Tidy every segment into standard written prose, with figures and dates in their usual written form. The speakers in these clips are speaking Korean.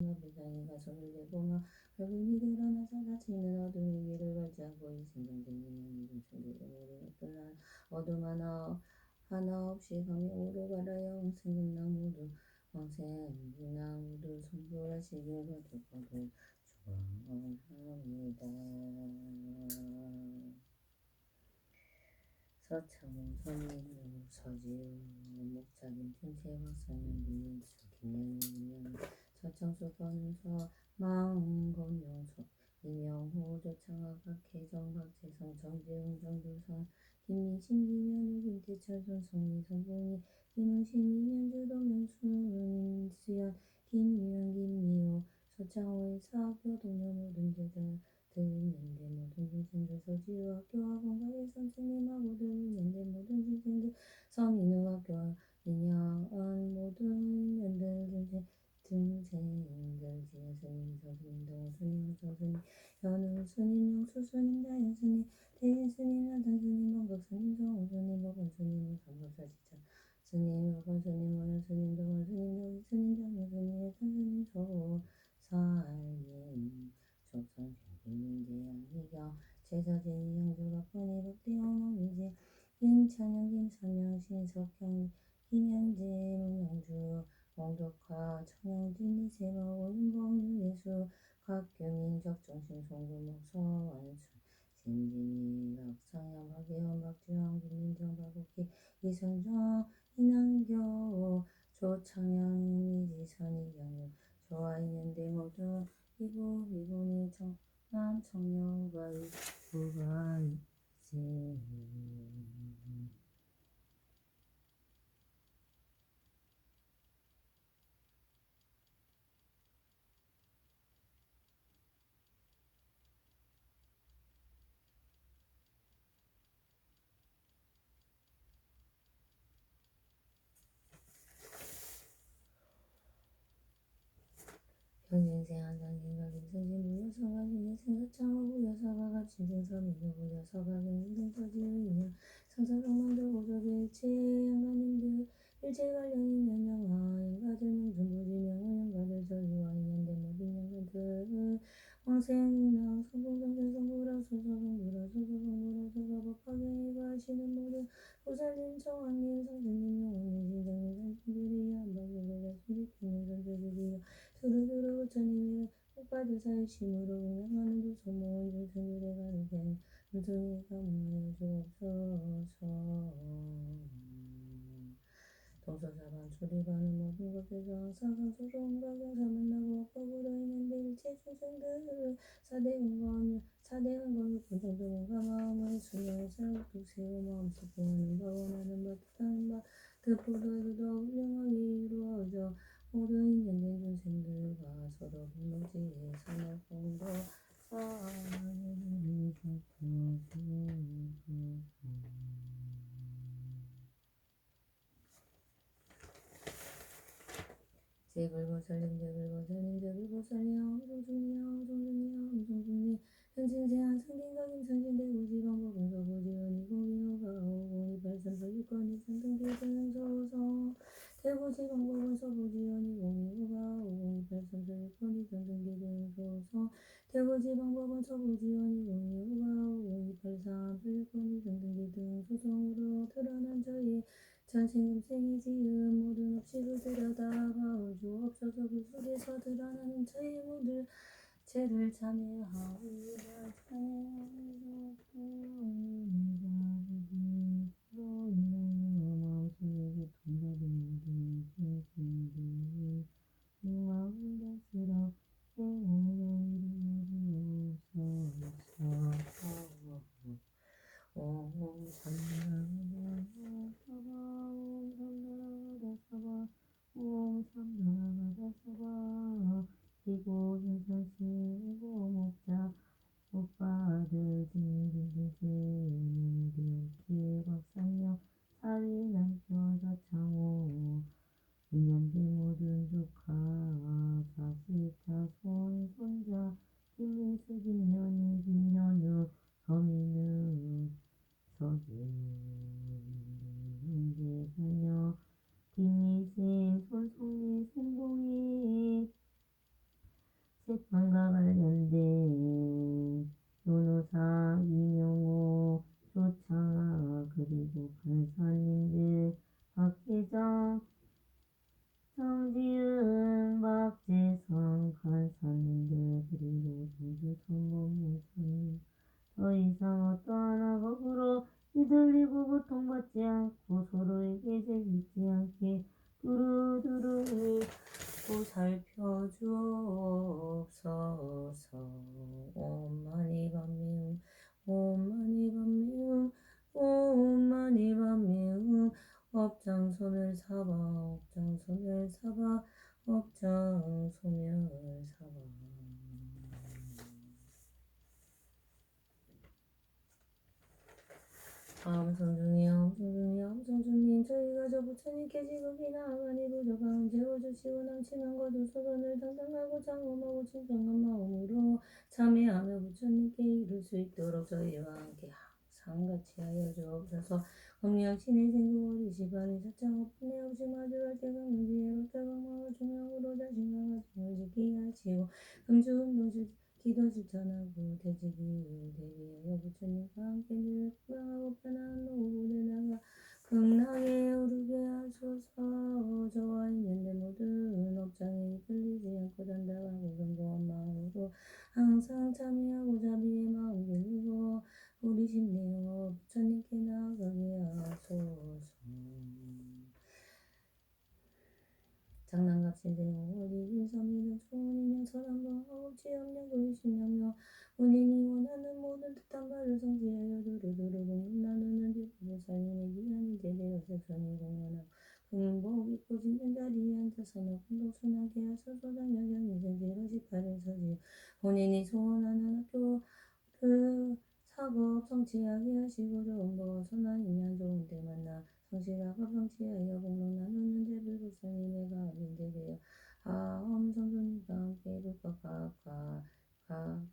비상이 가서를 내보마 밝은 이들 하나 사라지는 어둠의 길을 발자고 이 생명쟁이는 이름 충돌의 모든 어떤 어둠 하나 없이 강에 오르가라 영생은 나무도 왕생은 나무도 성불하시길 거듭거듭 축원합니다. 서창훈 선인우 서지우 목자김 춘채박성현빈 김영민 서창수 권서 망건용서 이명호 조창학 박혜정 박재성 정재웅 정두선 김민신 김현우 김태철 손성미 성봉이 김웅신 이면주 동명순 수연 김유현 김미호 서창호의 사학교 동료 모든 제자들 연대 모든 중생들 서지우 학교 학원가의 선생님하고들 연대 모든 중생들 서민우 학교 인양한 모든 연대 등생들 지혜 스님 서스님 동호 스님 서 스님 현우 스님 영수 스님 자연 스님 대인 스님 나단 스님 범각 스님 성호 스님 법원 스님 삼법사 지자 스님 법원 스님 원현 스님 동원 스님 도희 스님 장로 스님 예천 스님 소 살림 족성 신기민재양 희경 제사진이 영조각번이 박대영 어미지 김찬영 김선영 신석형 김현재 문영주 홍덕화 청영진 이세마 오윤봉 유예수 곽규민 적정신 송금옥 서원순 신진희 박상현 박예원 박주영 김민정 박옥희 이성정 이난교 조창영 이지선 이경유 조아인연대 모두 이분이 청남 청년과 이부가 있지. 현진생 한상진과 김선진 무여서가 진해생 서창호 무여서가 갑신생 민우 무여서가 경진생 서지우 인양 성서동만도 고조일체 양가님들 일체관련인 연영하 양가들 명중부지 명호 양가들 서유와 인연대 모든 양가들 왕생운명 성공성생 성부라 소서성부라 소서성부라 소서법화경이가 하시는 모든 보살님 청왕님 성생님 용왕님 신성님 산신들이 한방에서 자신지키는 선조들이여 두루두루 부처님의 복받으사의 심으로 공양하는 두소모원 중생들의 가르생 무등에 가문하여 주옵소서. 동서사방 출입하는 모든 곳에서 항상 성소로운 각영사 만나고 법으로 인한데 일체 중생들 사대은 공유 분정도문과 마음의 수명에서 독세고 마음 속보하는 바 원하는 바 뜻하는 바 뜻보다도 더 훌륭하게 이루어져 모든 인연된 중생들과 서로 불모지에 선악공도 사하는 제불보살님 제불보살님 제불보살님 엄성중리 현진세한 성빈과 김선진 대구지방법 은서구지원이 공인호가 오공이 발산설육건이 상등대등소서 대구지방법은 서구지원이 공인호가 오공이 발산설육건이 상등대등소서 대구지방법은 서구지원이 공인호가 오공이 발산설육건이 상등대등소성으로 드러난 저희 전생금생이 지은 모든 업식을 들여다봐 주옵소서. 그 속에서 드러나는 저희 모든 죄를 참여하오이다. 참여하오이다. 마음속에 고통받은 모든 죄들을 마음을 다스려 영원히 이루어주옵소서. 옴 삼나가다사바 옴 삼나가다사바 이곳은 설시고 목자 오빠들 들으세는 들기에 곽상영 사위남표 서창호 인연된 모든 족 재판과 관련된 변호사 이명호 조차 그리고 판사님들 박혜정 정지은 박재성 판사님들 그리고 정주선 법무사님 더 이상 어떠한 악업으로 이들리고 고통받지 않고 서로에게 죄짓지 않게 두루두루 살펴주옵소서. 오만이 밤매움 오만이 밤매움 오만이 밤매움 업장소멸 사바 업장소멸 사바 업장소멸 사바. 암성중님 저희가 저 부처님께 지극히나 많이 부족함 채워주시고 남치는 것도 소선을 당당하고 장엄하고 진정한 마음으로 참회하며 부처님께 이룰 수 있도록 저희와 함께 항상 같이 하여 주옵소서. 금령 신의 생구 어리시바리 사창 없네 없이 마주할 때가 문지에 박대강마와 중앙으로 자신과 가정을 지키게 하시고 금주운동 기도 실천하고 대지기 대비하여 부처님과 함께 늘 건강하고 편안한 노후에 나가 극락에 오르게 하소서. 저와 있는데 모든 업장에 이끌리지 않고 단단하고 견고한 마음으로 항상 참여하고 자비의 마음 빌리고 우리 심내어 부처님께 나아가게 하소서. 장난갑신대요 어디 일섬이는 좋은 인연 선한번 없지 없는 구일신명며 본인이 원하는 모든 뜻한 바를 성취하여 두루두루 공급 나누는 제부살림의 기한이 제대로 색선이 공연하고 금복 입고 짓는 자리에 앉아서 너금독 순하게 하소서. 장려경 인생제로 18일 서지 본인이 소원하는 학교를 사법 성취하게 하시고 좋은 법 선한 인연 좋은 때 만나 성실하고 성취하여 공로 나누는 제불불사님의 가업인데 되어 엄성존님과 함께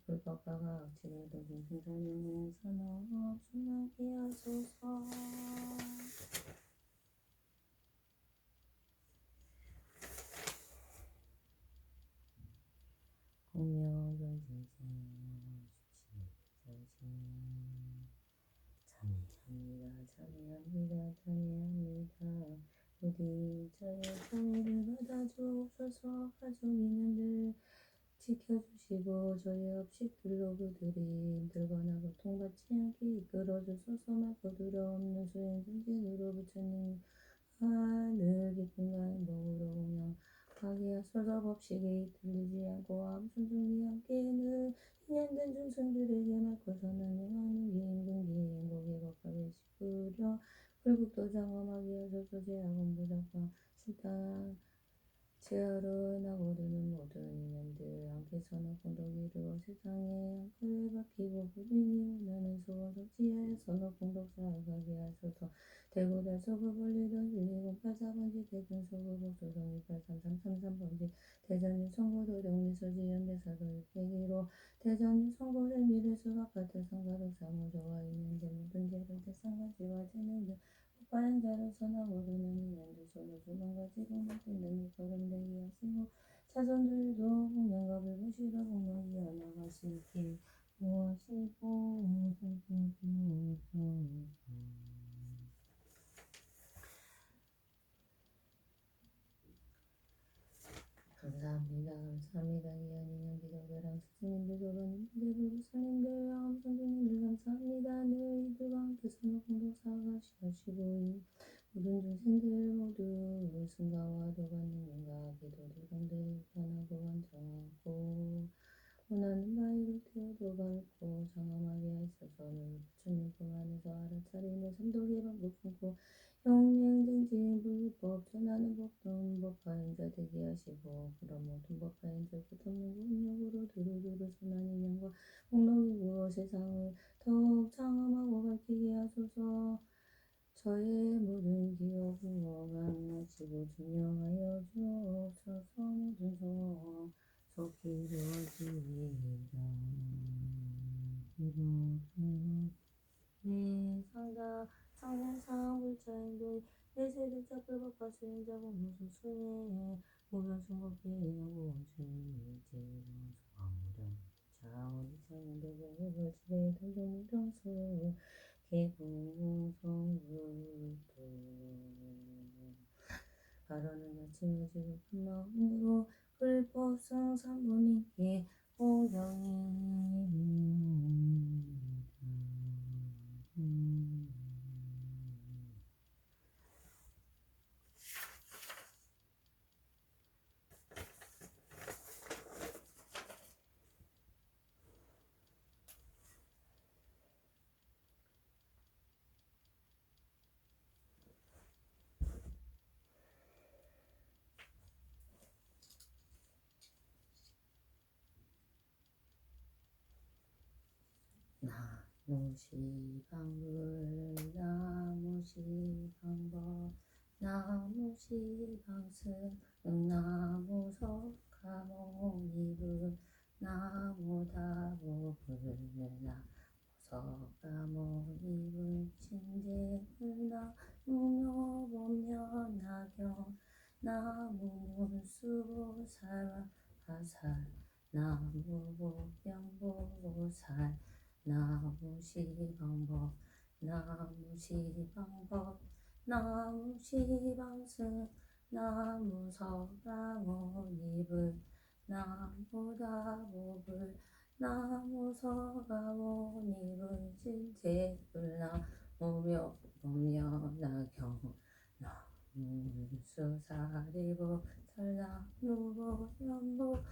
불법과 가악지를 도중 생사령의 선업 순하게 하소서. 공명경진생 참회합니다. 부디 저의 참회를 받아주옵소서. 가족 있는들 지켜주시고 저의 업식들로 그들이 힘들거나 고통받지 않게 이끌어주소서. 맑고 두려움없는 수행정진으로 부처님 늘 기쁨과 행복으로 공양하게 하소서. 법식에 이끌리지 않고 암순중이 함께 늘 인연된 중생들에게 맑고 선한 영하는 기임근기 행복에 겉하게 씻으려 불국도 장엄하게 하소서. 제약은 부작과 실탄 제하러 나고르는 모든 인연들 함께 선악 공덕 이루어 세상에 한글을 박히고 본인이 원하는 소원 성취하여 선악 공덕 쌓아가게 하소서. 대구달서구 벌리던 1208 4번지 대근서구 복소동 283333번지 대전유 선고도 영미소지 연대사도 601호 대전유 선고대 미래수 아파트 상가로 사무소와 있는데 모든 죄를 대상가지와 재능들 오빠행자로서 나고르는 인연들 서로 조만가지 공덕되는 일걸음되게 하시고 자손들도 공양갑을 모시러 공덕이 나가시게 모시고 살펴주옵소서. 감사합니다. 기현이는 기도대랑 스승님들 조반님들 불부사님들 암성주님들 감사합니다. 늘 이들과 함께 선호공덕 사가시고 모든 중생들 모두 승가와 도받는 건가 기도들 가운데 편하고 완전하고 원하는 바위를 태워도 밝고 장엄하게 하셔서 늘 부처님 품 안에서 알아차리며 삼독의 방법 품고 영맹정진 불법 전하는 법동 법화행자 되게 하시고 그런 모든 법화행자 끝없는 공력으로 두루두루 선한 인연과 공덕이고 세상을 더욱 장엄하고 밝히게 하소서. 저의 모든 기억 부모가 하시고 증명하여 주옵소서. 모든 소원 속히 이루어지리이다. 내 상자 상생상 불자행동 내세대자 불법과 수행자 공무수 수행 모든 중국계 영원주의 제로서 지극한 마음으로 불법성 삼부님께 오경이 나무시방불 나무시방법 나무시방승 나무석가모니불 나무다보불 나무석가모니불 신제불 나무묘범연하경 나무문수보살화살 나무복병보살 나무시방법 나무시방법 나무시방승 나무석가모니불 나무다보불 나무석가모니불 신제불 나무묘범연하경 나무문수사리보 설나무보연보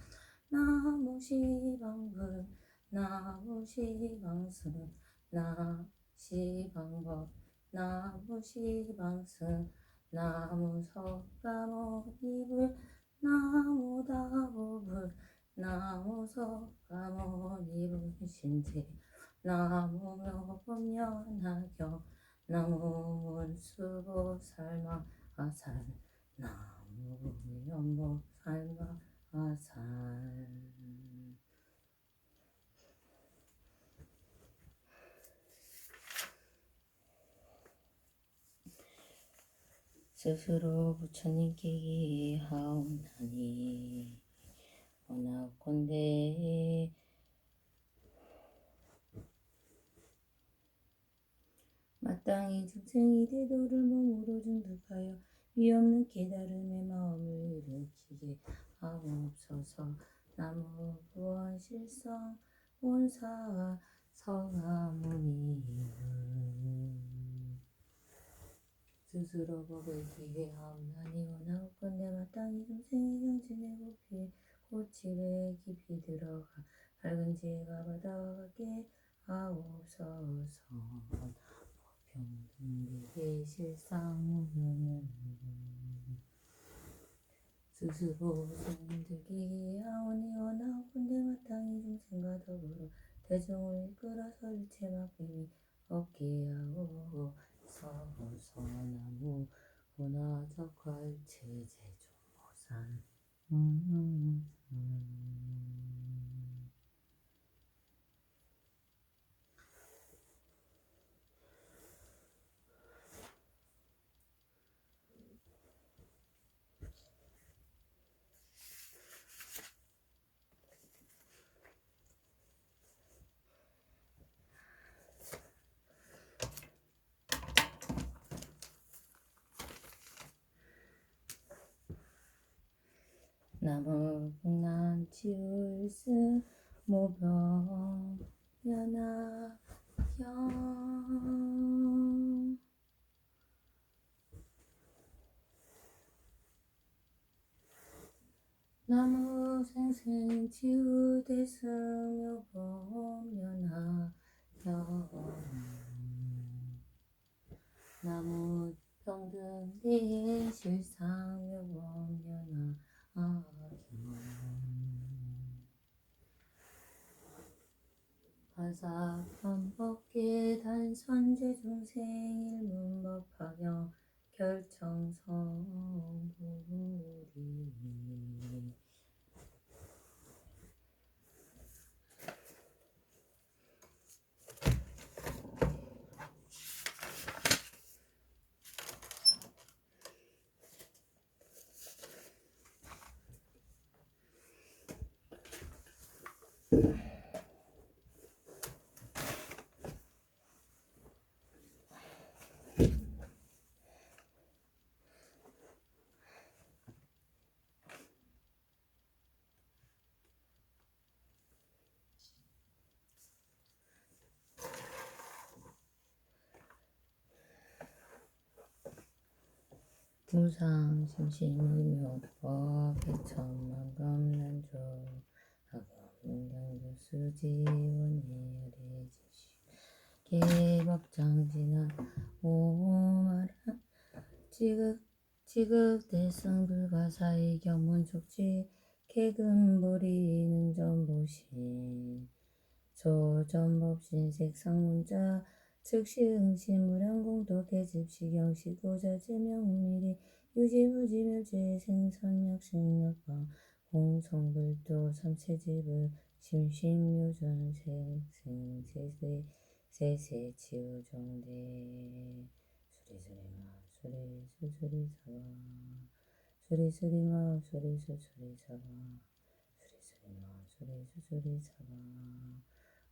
나무시방불 나무시방승 나시방법 나무시방승 나무석가모니불 나무다보불 나무석가모니불 신제 나무묘범연하경 나무문수보살마하살 나무연보살마하살 스스로 부처님께 기하옵나니 원하건대 마땅히 중생이 대도를 몸으로 중득하여 위없는 깨달음의 마음을 일으키게 하옵소서. 나무부원실성 원사 성하무니 스스로 법을 기회하옵나니 원하옵건대 마땅히 중생이 경진의 고피에 고집에 깊이 들어가 밝은 지혜가 바다와 같게 하옵소서. 평등비계 실상무는 스스로 성들기 하오니 원하옵건대 마땅히 중생과 더불어 대중을 이끌어서 일체 막힘이 없게 하옵소서. 나무 고나적활체제존보살 나무 북난치울스 모병연하경 나무 생생치우대승묘범연하경 나무 평등대실상묘범연하경 화사편법계 단선제중생 일문법화경 결정성부리 무상 심심무명법 개천만감난조 하검경주수지원해리지시 개법장진한 오마라 지극대성불가사의 경문촉지 개근보리는 전보시 조전법신색상문자 즉시응시무량공도개집시경시고자제명미리 유지무지묘제생선약식약방 공성불도 삼세집을 심심묘전생생세세치우정대 수리수리마 수리수리사바 수리수리마 수리수리사바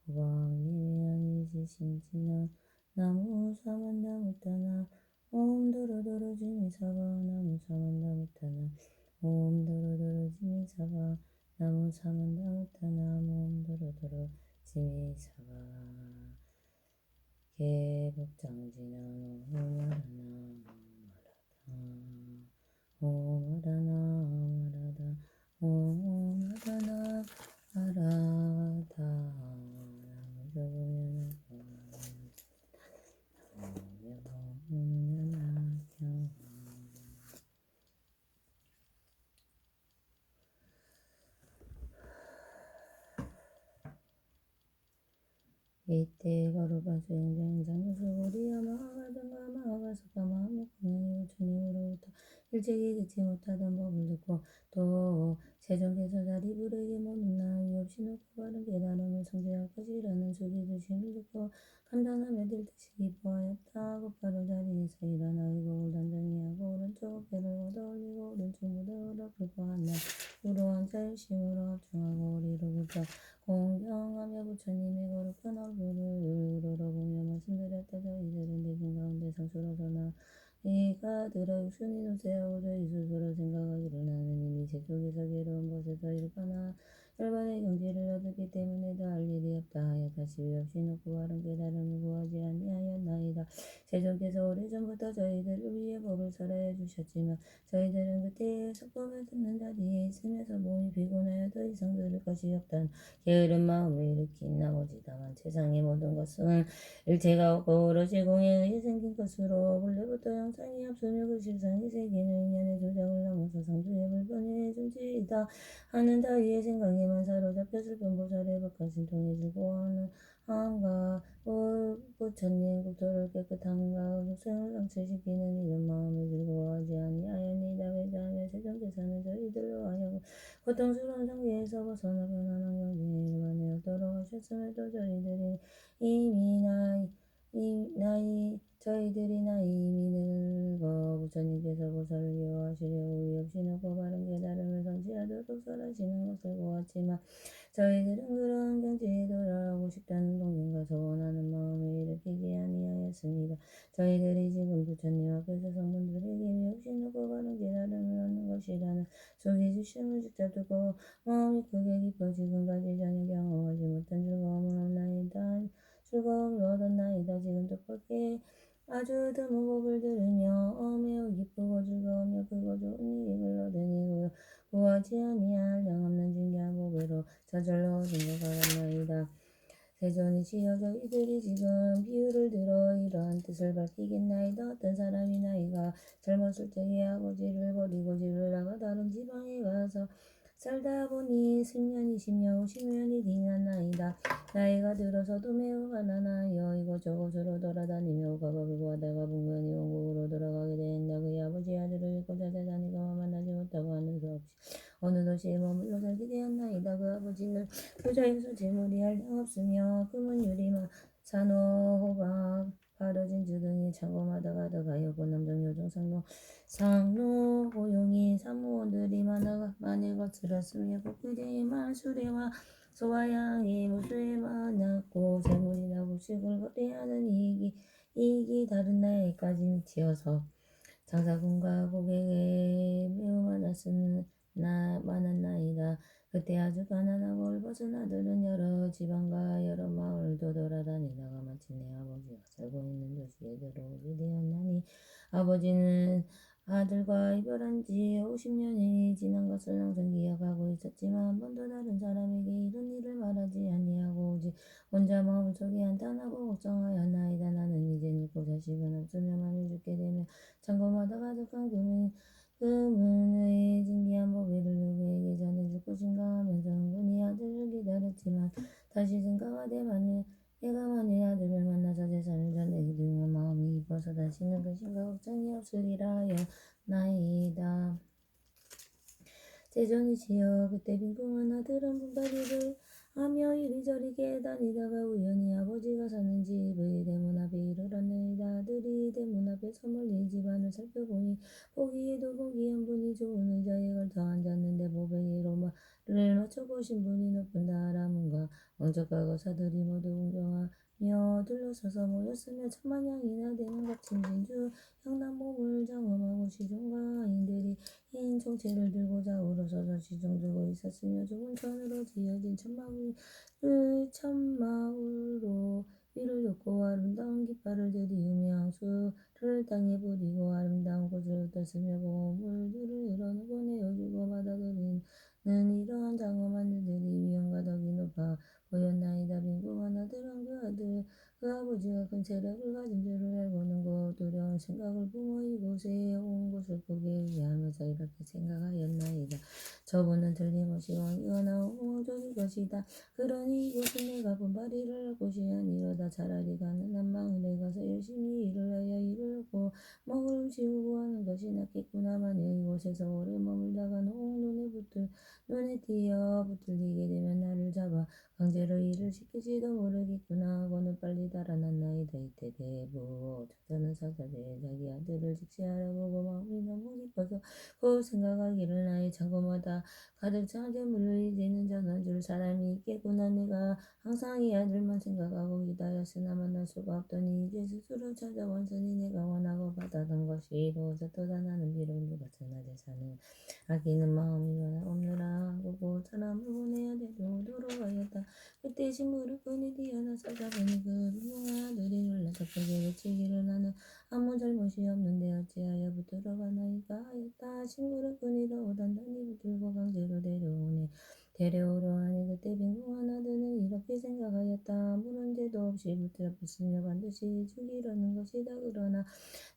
오방예미야니지신지나 나무사만다무타나 옴도로도로지미사바 나무사만다무타나 옴도로도로지미사바 나무사만다무타나 옴도로도로지미사바 개복장지나 오마라나 오마라나 아라다 이때 거루바수 행장장수고리야 마하가든가 마하가사가 마하목공연이 우천이로부터 일찍이 듣지 못하던 법을 듣고 또 세종께서 자리 부르게 모든 나위 없이 놓고 바른 깨달음을 성취할 것이라는 주기주심을 듣고 감탄하며 들 듯이 기뻐하였다. 곧바로 자리에서 일어나 의곡을 단단히 하고 오른쪽 어깨를 걷어 올리고 오른쪽 무덤으로 긁어한다. 우로한 자유심으로 합중하고 우리로부터 공경하며 부처님의 거룩한 얼굴을 우러러보며 말씀드렸다. 저희들은 대중 가운데 상수로서나 이가 들어 육순이 노세하고 저희 스스로 생각하기를 나는 이미 제 쪽에서 괴로운 곳에서 일반의 경지를 얻었기 때문에 더 할 일이 없다 하여 다시 없이 놓고 바른 깨달음을 구하지 아니하였나이다. 세종께서 오래전부터 저희들을 위해 법을 설하여 주셨지만 저희들은 그때의 속법을 듣는 자리에 있으면서 몸이 피곤하여 더 이상 들을 것이 없다는 게으른 마음을 일으킨 나머지 다만 세상의 모든 것은 일체가 없고 오로지 공에 의해 생긴 것으로 본래부터 형상이 없으며 그 실상이 세계는 인연의 조작을 넘어서 상주의 불변에 존재이다 하는 다위의 생각에만 사로잡혀 슬픈 보살의 법과 신통에 즐거워하는 마음과 부처님 국토를 깨끗함과 육생을 성취시키는 이런 마음을 즐거워하지 아니하였나이다. 왜냐하면 세종께서는 저희들로 하여금 고통스러운 상태에서 벗어나 편안한 경지에 일반되었도록 하셨음에도 저희들이 이미 늙어 부처님께서 보살을 기호하시려고 의 없이 놓고 바른 깨달음을 성취하도록 설하시는 것을 보았지만 저희들은 그러한 경지에 도달하고 싶다는 동경과 소원하는 마음을 일으키지 아니하였습니다. 저희들이 지금 부처님 앞에서 성분들에게 의 없이 놓고 바른 깨달음을 얻는 것이라는 주기주심을 직접 듣고 마음이 크게 기뻐 지금까지 전혀 경험하지 못한 즐거움을 얻었나이다. 지금 뜻밖의 아주 드문 법을 들으며 매우 기쁘고 즐거우며 크고 좋은 이익을 얻으니 구하지 아니할 양없는 진귀한 복으로 저절로 얻은 것 같나이다. 세존이시여 저희들이 지금 비유를 들어 이러한 뜻을 밝히겠나이다. 어떤 사람이 나이가 젊었을 적에 아버지를 버리고 집을 나가 다른 지방에 가서 살다 보니 10년, 20년, 50년이 지났나이다. 나이가 들어서도 매우 가난하여 이곳저곳으로 돌아다니며 오가밥을 구하다가 분명히 원국으로 돌아가게 되었다. 그의 아버지 아들을 잃고 찾아다니고 만나지 못하고 하는 수 없이 어느 도시에 머물러 살게 되었나이다. 그 아버지는 부자여서 재물이 한량 없으며 금은 유리만 산호, 호박, 바로 진주 등이 창고마다 가득하였고 남정 요정 상로 고용인 사무원들이 많이 거칠었으며 복귀대만 수레와 소와 양이 무수히 많았고 재물이나 곡식을 거래하는 이익이 다른 나라에까지 미치어서 장사꾼과 고객에 매우 많았나이다. 그때 아주 가난하고 헐벗은 아들은 여러 지방과 여러 마을도 돌아다니다가 마침내 아버지가 살고 있는 도시에 들어오게 되었나니 아버지는 아들과 이별한 지 50년이 지난 것을 항상 기억하고 있었지만 한 번도 다른 사람에게 이런 일을 말하지 아니하고 오직 혼자 마음속에 한탄하고 걱정하였나이다. 나는 이제 늙고 자식은 없으며만 죽게 되면 창고마다 가득한 금은의 진귀한 보배를 누구에게 전해줄 것인가 하면서 은근히 아들을 기다렸지만 다시 생각하되 내가 만일 아들을 만나서 재산을 전해주면 마음이 기뻐서 다시는 근심과 걱정이 없으리라 하였나이다. 제전이지요. 그때 빈궁한 아들은 분발이를 하며 이리저리 다니다가 우연히 아버지가 사는 집의 대문 앞에 이르렀나이다. 아들이 대문 앞에서 멀리 집안을 살펴보니 보기에도 보기 한 분이 좋은 의자에 걸터 앉았는데 보배로 말을 맞춰보신 분이 높은 다람은과 왕족과 거사들이 모두 공경하며 둘러서서 모였으며 천만냥이나 되는 값진 진주 향난 몸을 장엄하고 시종과 하인들이 흰 총체를 들고 좌우로 서서 시종들고 있었으며 좁은 천으로 지어진 천마울로 위를 덮고 아름다운 깃발을 들이우며 향수를 땅에 뿌리고 아름다운 꽃을 흩었으며 보물들을 흘러놓고 내어주고 받아들이는 이러한 장엄한 일들이 위엄과 덕이 높아 보였나이다. 빈궁한 아들은 그 아버지가 큰 세력을 가진 줄을 알고는 그 두려운 생각을 부모 이곳에 온 것을 보게 의하면서 이렇게 생각하였나이다. 저분은 틀림없이 왕이거나 왕족일 것이다. 그러니 이곳은 내가 분발이를 할 곳이 아니로다. 차라리 가난한 마을에 가서 열심히 일을 하여 일을 하고 먹을 음식을 구하는 것이 낫겠구나. 만일 이곳에서 오래 머물다가 눈에 띄어 붙들리게 되면 나를 잡아 강제로 일을 시킬지도 모르겠구나 하고는 빨리 달아났나이다. 이때 대부 족자는 사자들이 자기 아들을 직시하려 보고 마음이 너무 기뻐서 곧 생각하기를 나의 창고마다 가득 찬 재물을 이제는 전한 줄 사람이 있겠구나. 내가 항상 이 아들만 생각하고 기다렸으나 만날 수가 없더니 이제 스스로 찾아왔으니 내가 원하고 받아던 것이 이루어졌도다. 나는 비록 늙었으나 재산을 아끼는 마음이 없느라 하고 곧 사람을 보내야 되도록 하였다. 그때 식물을 끈이 뛰어나서 잡으니 그 훌륭한 아들이 놀라서 크게 외치기를 나는 아무 잘못이 없는데 어찌하여 붙들어 가나이까 하였다. 식물을 끈이 더욱 단단히 붙들고 강제로 데려오려 하니 그때 빈궁한 아들은 이렇게 생각하였다. 아무런 죄도 없이 붙들었으며 반드시 죽이려는 것이다. 그러나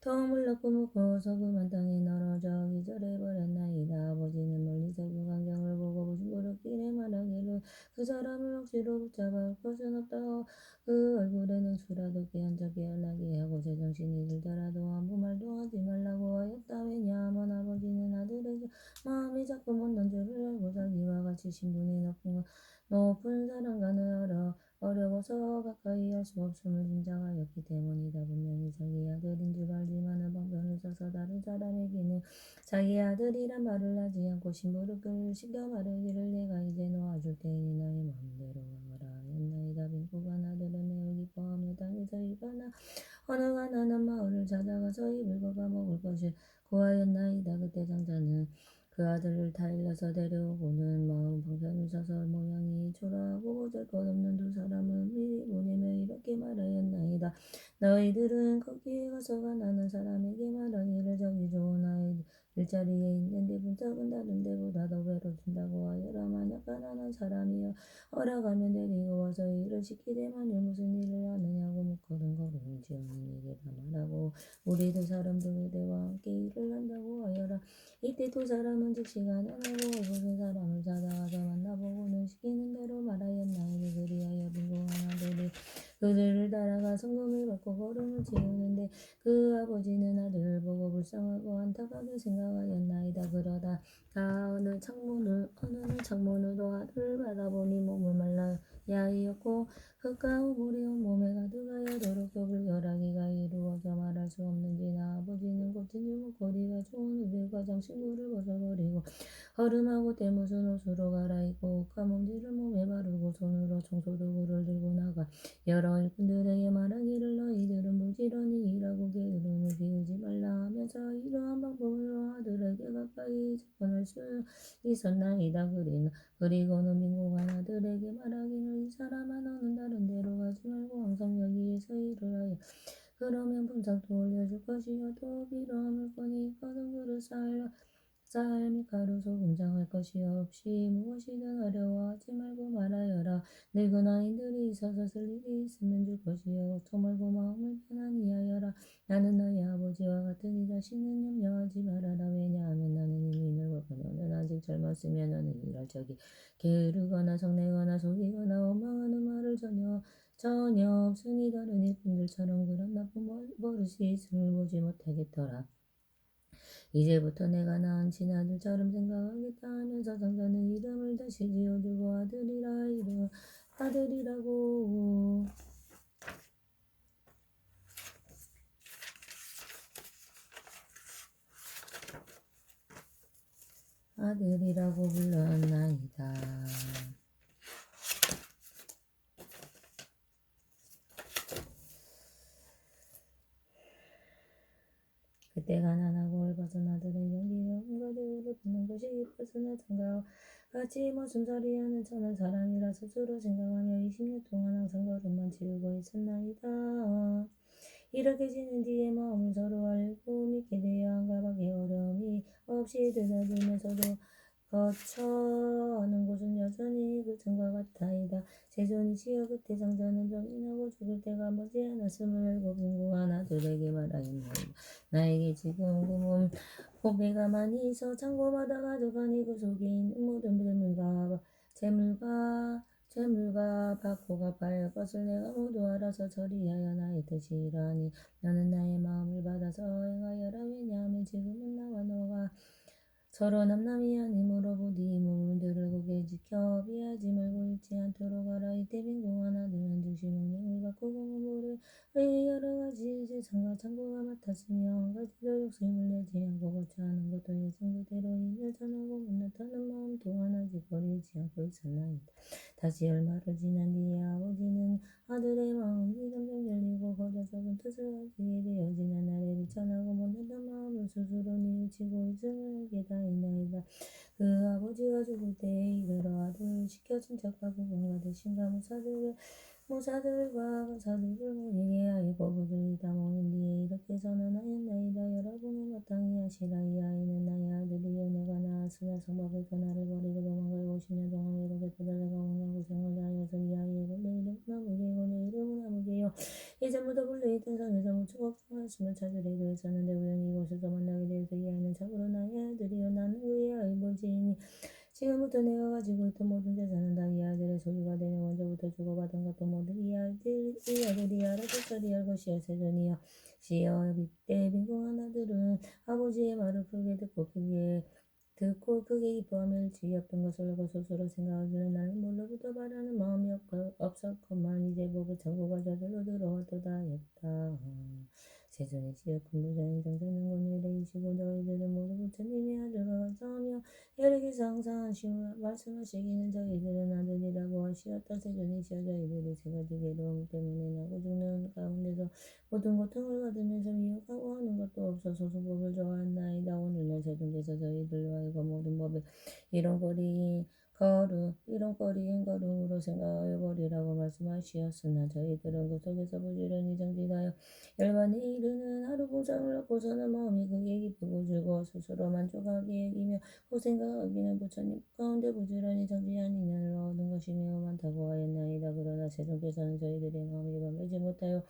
덤을 넣고 묶어서 그만 땅에 널어져 기절해버렸나이다. 아버지는 멀리서 그 광경을 보고 부끄럽게 말하기를 그 사람을 억지로 붙잡아 올 것은 없다. 그 얼굴에는 수라도 깨한 척 깨어나게 하고 제정신이 들더라도 아무 말도 하지 말라고 하였다. 왜냐하면 아버지는 아들에게 마음이 자꾸 못난 줄을 알고 자기와 같이 신분이 높은 사람과는 어려워서 가까이 할 수 없음을 짐작하였기 때문이다. 분명히 자기 아들인 줄 알지만은 방편을 써서 다른 사람에게는 자기 아들이란 말을 하지 않고 신부를 시켜 말하기를 내가 이제 놓아줄 테니 너희 마음대로 하거라 하였나이다. 빈궁한 아들은 매우 기뻐하며 땅에서 일어나 어느 가난한 마을을 찾아가서 입을 걷어 먹을 것을 구하였나이다. 그때 장자는 그 아들을 타일러서 데려오고는 마음 방편을 써서 모양이 초라하고 보잘것없는 두 사람을 미리 보내며 이렇게 말하였나이다. 너희들은 거기에 가서 가난한 사람에게 말하기를 저기 좋은 아이 일자리에 있는데 분석은 다른 데보다 더 배로준다고 하여라. 만약 가난한 사람이 허락하면 데리고 와서 일을 시키되 만일 무슨 일을 하느냐고 묻거든 거기는 지원인에게 다 말하고 우리 두 사람도 그대와 함께 일을 한다고 하여라. 이때 두 사람은 즉시 가난하고 헐벗은 사람을 찾아가서 만나보고는 시키는 대로 말하였나이다. 그리하여 빈궁한 아들이 그들을 따라가 성금을 받고 걸음을 채우는데 그 아버지는 아들을 보고 불쌍하고 안타깝게 생각하였나이다. 그러다 어느 창문으로 아들을 바라보니 몸을 말라 야이었고 흙과 우물이 온 몸에 가득하여도록 불결하기가 이루어져 말할 수 없는지나 아버지는 고친 주먹거리가 좋은 우비과 장신구를 벗어버리고 허름하고 때묻은 옷으로 갈아입고 옷과 먼지를 몸에 바르고 손으로 청소도구를 들고 나가 여러 일꾼들에게 말하기를 너희들은 부지런히 일하고 게으름을 피우지 말라 하면서 이러한 방법으로 아들에게 가까이 접근할 수 있었나이다. 그리고는 빈궁한 아들에게 말하기를 이 사람아 너는 다른 데로 가지 말고 항상 여기에서 일을 하여 그러면 분석도 올려줄 것이요 또 필요함을 거니 거둔 그릇 삶이 가루 소금 장할 것이 없이 무엇이든 어려워하지 말고 말하여라. 늙은 아이들이 있어서 쓸 일이 있으면 줄 것이요 걱정 말고 마음을 편안히 하여라. 나는 너희 아버지와 같으니 다시는 염려하지 말아라. 왜냐하면 나는 이미 늙었고 너는 아직 젊었으며 너는 일할 적이 게으르거나 성내거나 속이거나 원망하는 말을 전혀 없으니 다른 일꾼들처럼 그런 나쁜 버릇이 있음을 보지 못하겠더라. 이제부터 내가 낳은 친아들처럼 생각하겠다 하면서 성자는 이름을 다시 지어주고 아들이라고 불렀나이다. 그때 가난하고 헐벗은 아들의 연기에 온갖 대우를 받는 것이 기뻤으나 장가와 같이 머슴살이하는 천한 사람이라 스스로 생각하며 20년 동안 항상 걸음만 치우고 있었나이다. 이렇게 지낸 뒤에 마음을 서로 알고 믿게 되어 한가밖에 어려움이 없이 드나들면서도 거처하는 곳은 여전히 그 전과 같아이다. 세존이시여 그때 성자는 병이 나고 죽을 때가 머지않았음을 알고 빈궁한 아들에게 말하였나이다. 나에게 지금 그 몸 보배가 많이 있어 창고마다 가져가니 그 속에 있는 모든 재물과 받고 갚아야 할 것을 내가 모두 알아서 처리하여 나의 뜻이라니 너는 나의 마음을 받아서 행하여라. 왜냐하면 지금은 나와 너가 서로 남남이 아니므로 부디 이 물들을 고개 지켜 비하지 말고 잃지 않도록 하라. 이때 빈궁한 아들은 즉시 명령을 받고 공무물을 여러 가지 세상과 창고가 맡았으며 한 가지도 욕심을 내지 않고 거처하는 것도 예전 그대로 이며 전하고 못나타는 마음 또한 아직 버리지 않고 있었나이다. 다시 얼마를 지난 뒤에 아버지는 아들의 마음이 점점 열리고 거저 적은 뜻을 가지게 되어 지난 날에 비천하고 못났던 마음을 스스로 뉘우치고 있음을 알게 다이나이다. 그 아버지가 죽을 때에 이르러 아들을 시켜 친척과 부모가 되신가 무사들과 가사들을 모이게 하고 그들이 다 모인 뒤에 이렇게 선언하였나이다. 여러분은 마땅히 하시라. 이 아이는 나의 아들이요 내가 낳았으나 성박에서 나를 버리고 도망가고 50년 동안 외롭게 도달려가 온갖 고생을 다하여서 이 아이의 본래 이름은 아무개요 내 이름은 아무개요. 이전부터 불려있던 성에서 무척 걱정하였음을 찾으려 했었는데 우연히 이곳에서 만나게 되어서 이 아이는 참으로 나의 아들이요 나는 그의 아버지이니 지금부터 내가 가지고 있던 모든 재산은 다 이 아들의 소유가 되며 먼저부터 주고받은 것도 모두 이 아들이 알아서 처리할 것이요 세존이여 시여. 이때 빈궁한 아들은 아버지의 말을 크게 듣고 크게 기뻐하며 일찍이 없던 것을 알고 스스로 생각하기를 나는 뭘로부터 바라는 마음이 없었건만 이제 보고 창고가 저절로 들어왔도다 하였다. 세존의 지역 근무자인 정자는 권위를 이시고 너희들은 모두 부처님의 아들과 감사하며 여러께서 항상 말씀하시기는 저희들은 아들이라고 하시었다. 세존이시여 저희들이 세 가지 괴로움 때문에 나고 죽는 가운데서 모든 고통을 받으면서 미혹하고 하는 것도 없어서 소법을 좋아한나이다. 오늘날 세존께서 저희들로 하여금 모든 법을 이런거리인 걸음으로 생각하여 버리라고 말씀하시었으나 저희들은 그 속에서 부지런히 정진하여 열반에 이르는 하루 보상을 얻고서는 마음이 크게 기쁘고 즐거워 스스로 만족하게 여기며 그 생각하기는 부처님 가운데 부지런히 정진한 인연을 얻은 것이 매우 많다고 하였나이다. 그러나 세존께서는 저희들의 마음이 변하지 못하여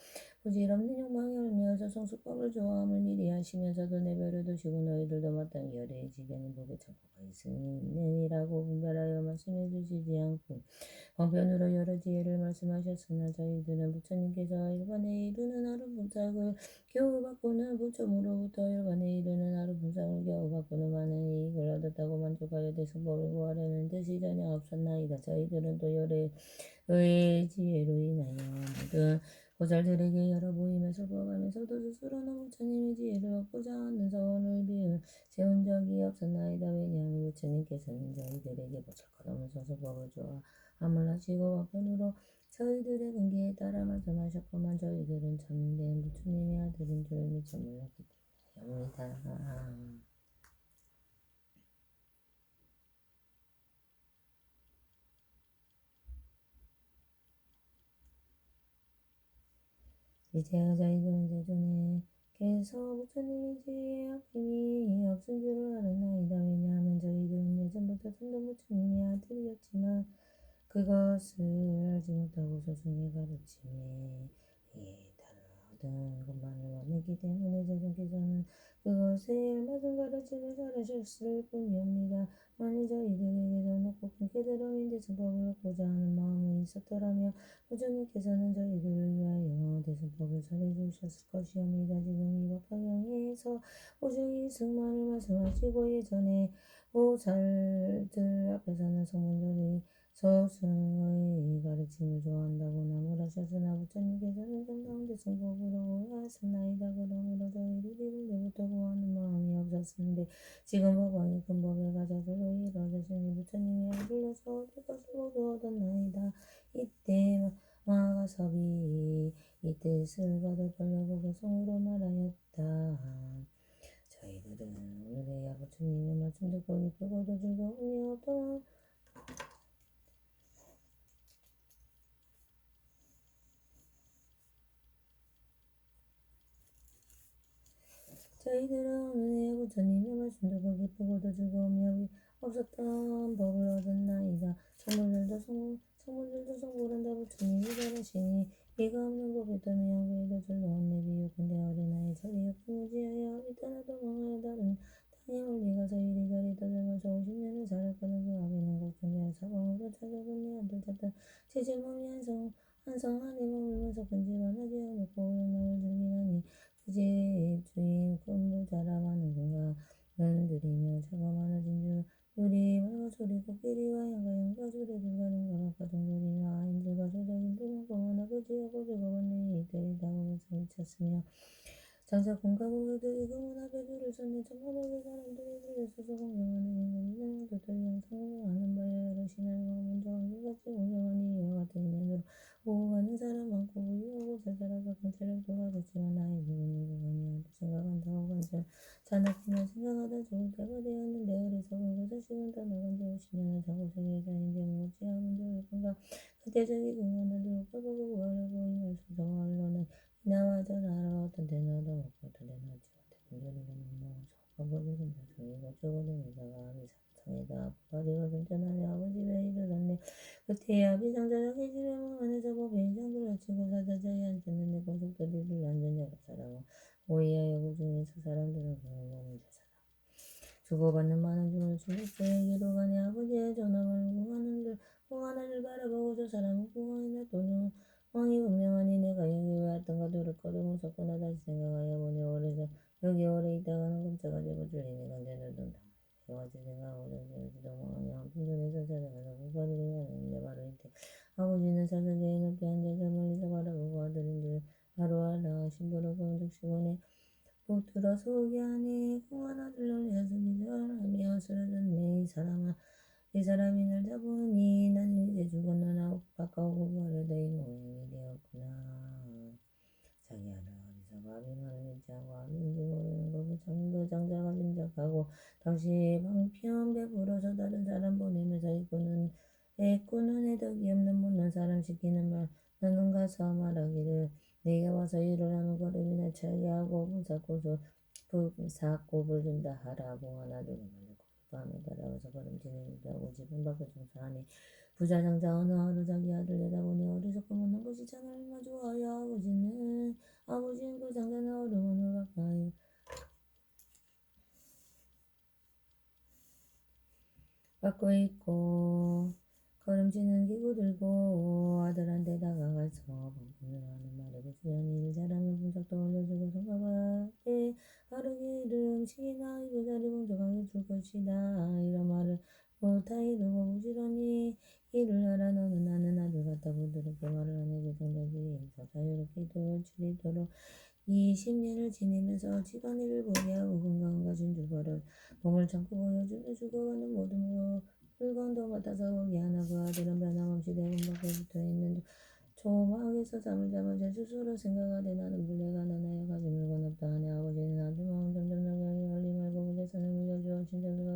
부질없는 욕망에 얽매여서 성수법을 좋아함을 미리 하시면서도 내버려 두시고 너희들도 마땅히 열애의 지경인 법의 창고가 있느니라고 분별하여 말씀해 주시지 않고 방편으로 여러 지혜를 말씀하셨으나 저희들은 부처님께서 일반에 이르는 하루 분삭을 겨우 받고는 부처로부터 일반에 이르는 하루 분삭을 겨우 받고는 많은 이익을 얻었다고 만족하여 대승법을 구하려는 뜻이 전혀 없었나이다. 저희들은 또 열애의 지혜로 인하여 모든 보살들에게 여러 모임을 설법하면서도 스스로는 부처님의 지혜를 얻고자 하는 사원을 세운 적이 없었나이다. 왜냐하면 부처님께서는 저희들에게 보잘것없는 소수법을 좋아함을 하시고 방편으로 저희들의 근기에 따라 말씀하셨건만 저희들은 참된 부처님의 아들인 줄 미처 몰랐기 때문이옵니다. 이제야 저희들은 제존에 계서 부처님이 지혜의 아낌이 없은 줄을 알았나이다. 왜냐하면 저희들은 예전부터 참된 부처님의 아들이었지만 그것을 알지 못하고 소중히 가르침에 다른 것만을 원했기 때문에 제존께서는 그것에 알맞은 가르침을 잘하셨을 뿐이옵니다. 만일 저희들에게도 높고 깨달음인 대승법을 얻고자 하는 마음이 있었더라면 부처님께서는 저희들을 위하여 대승법을 설해 주셨을 것이옵니다. 지금 이 법화경에서 오중이 승만을 말씀하시고 예전에 보살들 앞에서는 성문들이 서승의 가르침을 좋아한다고 나무라셨으나 부처님께서는 정다운 대승법으로 하셨나이다. 그러므로 저희들이 이를때부터 구하는 마음이 없었는데 지금 법왕이 큰 법의 가자들로 이루어졌으니 부처님이 불러서 얻을 것을 모두 얻었나이다. 이때 마가섭이 이 뜻을 거듭하려고 개성으로 말하였다. 저희들은 오늘의 부처님의 말씀 듣고 기쁘고도 즐거우니 어떠한 저희들은 오늘의 부처님의 말씀 듣고 기쁘고도 즐거움이 없었던 법을 얻었나이다. 성문들도 성불한다. 부처님이 잘하시니 이가 없는 법이 또는 양보에도 즐거운 내비요. 근데 어린아이 저리 무지하여 이따나 도망하여 다른 땅에 멀리 가서 이리저리 떠들면서 50년을 살았거든. 그 아비는 걱정되어 사방으로 찾아본 내 아들 찾던 제제 몸이 한성 안에 머물면서 끈질만하지 않고 오랜날을 즐기나니 그 집 주인 큰 부자라 많은가 며느리며 차가 많아진 줄 요리 말과 소리 코끼리와 양과 수레들 가는 거라 가정들이며 아인들과 소작인들 많고 아버지하고 즐거웠느니 이들이 다음에서 미쳤으며 장차 공가고들이 그 문 앞에 줄을 섰네. 천만에게 사람들이 들려서서 공경하는 인간이나 도토리 양상을 하는 바에 여러 신하가 먼저 한결같이 공경하니 이와 같은 인연으로 오고 가는 사람 많고 부유하고 잘 살아서 경찰력도 가졌지만 나의 부분을 그거니 생각한다고 간절 자나기만 생각하다 좋을 때가 되었는데 어리석은 그 자식은 떠나간 지 50년을 자고 세계에서 인제 무엇이 하면 좋을 건가. 그때 저기 공간을 들어가 보고 구하려고 이 말씀 정말로는 나와 전하러 어떤 데는 얻어먹고 어떤 데는 얻지 못해 분별이가 너무 적어버리 근자성이 이것저것 되면다가 아비 상상에다 아버지가 전전하니 아버지 왜 이르렀네. 그때 아비 상자장이 집에 안에서 법의 인장들을 치고 사자자에 앉았는데 고속들이를 앉은 사람은 오히려 고중에서 사람들은 그를 먹는 자사라. 주고받는 많은 중을 주물세에게로 가니 아버지의 전함을 공하나를 바라보고 저 사람은 공항이나 또는 왕이 분명하니 내가 여기 왜 왔던가 두렵고도 무섭구나. 다시 생각하여 보니 여기 오래 있다가는 꼼짝아 제고 줄리니 강제를 둔다. 여와지 생각하고 정신을지도 왕이 한푼 전에서 찾아가서 고파리를 하는데 바로 이때 아버지는 사자제에 높이 앉아서 멀리서 바라보고 아들인 줄 바로 알아. 신부로 공적시곤에 못 들어서 오게 하니 공한 아들을 예수기절하며 쓰러졌네. 이 사람이 날 잡으니 나는 이제 죽었노나 가까우고 구하려다 이 모양이 되었구나. 자기 아들 어리석어 아비 말을 믿지 않고 아비인지 모르는 거고 장도 장자가 짐작하고 당시 방편 배부러서 다른 사람 보내면서 애꾸는 애덕이 없는 못난 사람 시키는 말 나는 가서 말하기를 내가 와서 일을 하면 걸음이나 차게 하고 부사곱을 준다 하라고 하나 둘 밤에 따라와서 걸음지는 일하고 집은 밖에 종사하니 부자 장자 어느 하루 자기 아들 내다보니 어리석고 못난 것이 자나를 마주하여 아버지는 그 장자는 어르문을 가까이 받고 있고 걸음치는 기구 들고 아들한테 다가가서 방문을 하는 말에 부수연히 이를 잘하면 분석도 올려주고 손가락에 바르게 음식이나 이부자리 봉조하게 줄 것이다. 이런 말을 못하이르고 부지런히 일을 하라. 너는 나는 아들 같다 부드럽게 말을 하네. 그 정도지 자유롭게 도요치리도록 20년을 지내면서 집안일을 보게 하고 건강과 진주버릇 몸을 참고 보여주며 죽어가는 모든 물건도 맡아서 오게 하나. 그 아들은 변함없이 대군밖에 붙어있는 조막에서 잠을 자마자 스스로 생각하되 나는 물레가 나나여 가진 물건 없다 하네. 아버지는 아들 마음 점점 나게 멀리 말고 물레선을 물려주어 친정들